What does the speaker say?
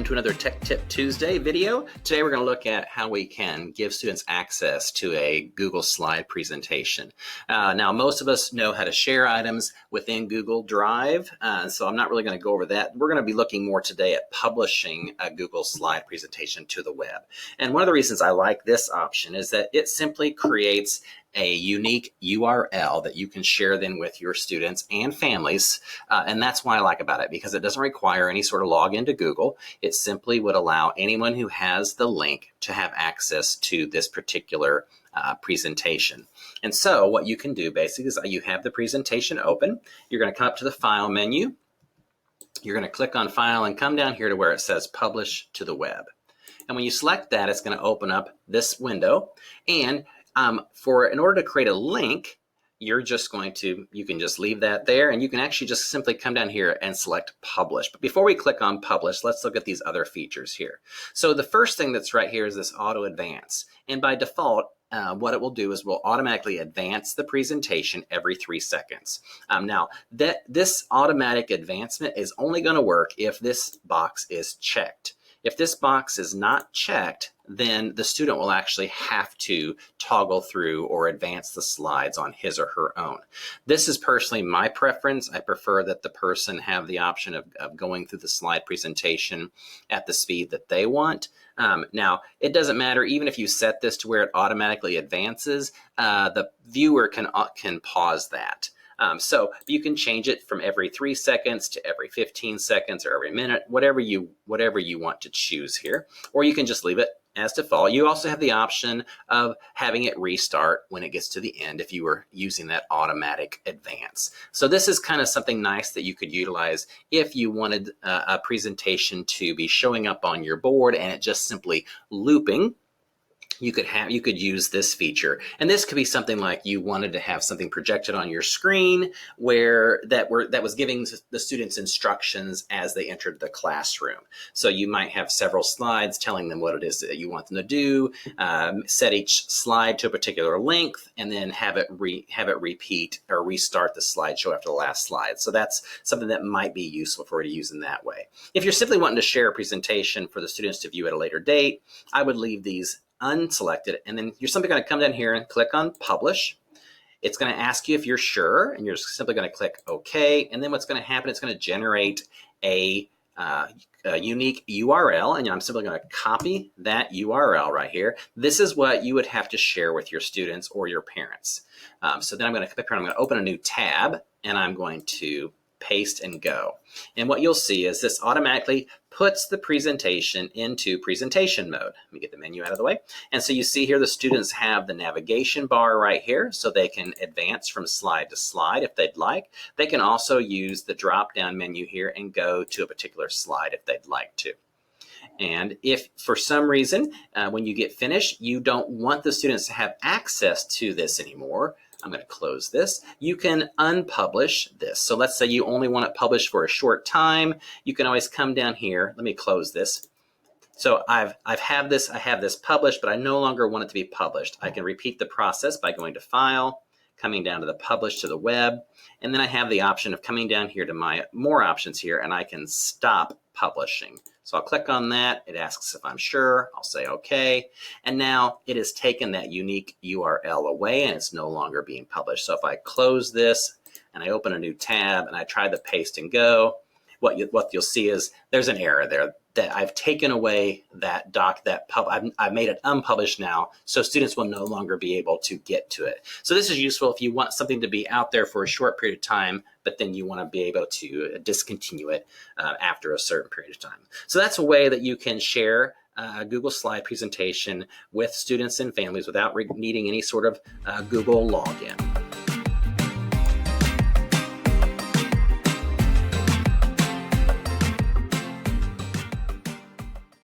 to another Tech Tip Tuesday video. Today we're going to look at how we can give students access to a Google Slide presentation. Now most of us know how to share items within Google Drive, so I'm not really going to go over that. We're going to be looking more today at publishing a Google Slide presentation to the web. And one of the reasons I like this option is that it simply creates a unique URL that you can share then with your students and families. And that's what I like about it, because it doesn't require any sort of login to Google. It simply would allow anyone who has the link to have access to this particular presentation. And so what you can do basically is you have the presentation open. You're going to come up to the File menu. You're going to click on File and come down here to where it says Publish to the Web. And when you select that, it's going to open up this window. And in order to create a link, you can just leave that there, and you can actually just simply come down here and select Publish. But before we click on Publish, let's look at these other features here. So the first thing that's right here is this Auto Advance. And by default, what it will do is will automatically advance the presentation every 3 seconds. Now, this automatic advancement is only going to work if this box is checked. If this box is not checked, then the student will actually have to toggle through or advance the slides on his or her own. This is personally my preference. I prefer that the person have the option of going through the slide presentation at the speed that they want. Now, it doesn't matter, even if you set this to where it automatically advances, the viewer can pause that. So you can change it from every 3 seconds to every 15 seconds or every minute, whatever you want to choose here, or you can just leave it as default. You also have the option of having it restart when it gets to the end if you were using that automatic advance. So this is kind of something nice that you could utilize if you wanted a presentation to be showing up on your board and it just simply looping. You could use this feature, and this could be something like you wanted to have something projected on your screen that was giving the students instructions as they entered the classroom. So you might have several slides telling them what it is that you want them to do, set each slide to a particular length, and then have it repeat or restart the slideshow after the last slide. So that's something that might be useful for you to use in that way. If you're simply wanting to share a presentation for the students to view at a later date, I would leave these unselected, and then you're simply going to come down here and click on Publish. It's going to ask you if you're sure, and you're simply going to click OK. And then what's going to happen, it's going to generate a unique URL, and I'm simply going to copy that URL right here. This is what you would have to share with your students or your parents. So then I'm going to click here, I'm going to open a new tab, and I'm going to paste and go. And what you'll see is this automatically puts the presentation into presentation mode. Let me get the menu out of the way. And so you see here the students have the navigation bar right here, so they can advance from slide to slide if they'd like. They can also use the drop-down menu here and go to a particular slide if they'd like to. And if for some reason, when you get finished, you don't want the students to have access to this anymore, I'm going to close this. You can unpublish this. So let's say you only want it published for a short time. You can always come down here. Let me close this. So I have this published, but I no longer want it to be published. I can repeat the process by going to File, coming down to the Publish to the Web, and then I have the option of coming down here to my More Options here, and I can stop publishing. So I'll click on that. It asks if I'm sure. I'll say OK. And now it has taken that unique URL away, and it's no longer being published. So if I close this and I open a new tab and I try the paste and go, what you'll see is there's an error there that I've taken away that I've made it unpublished now, so students will no longer be able to get to it. So this is useful if you want something to be out there for a short period of time, but then you want to be able to discontinue it after a certain period of time. So that's a way that you can share a Google Slide presentation with students and families without needing any sort of Google login.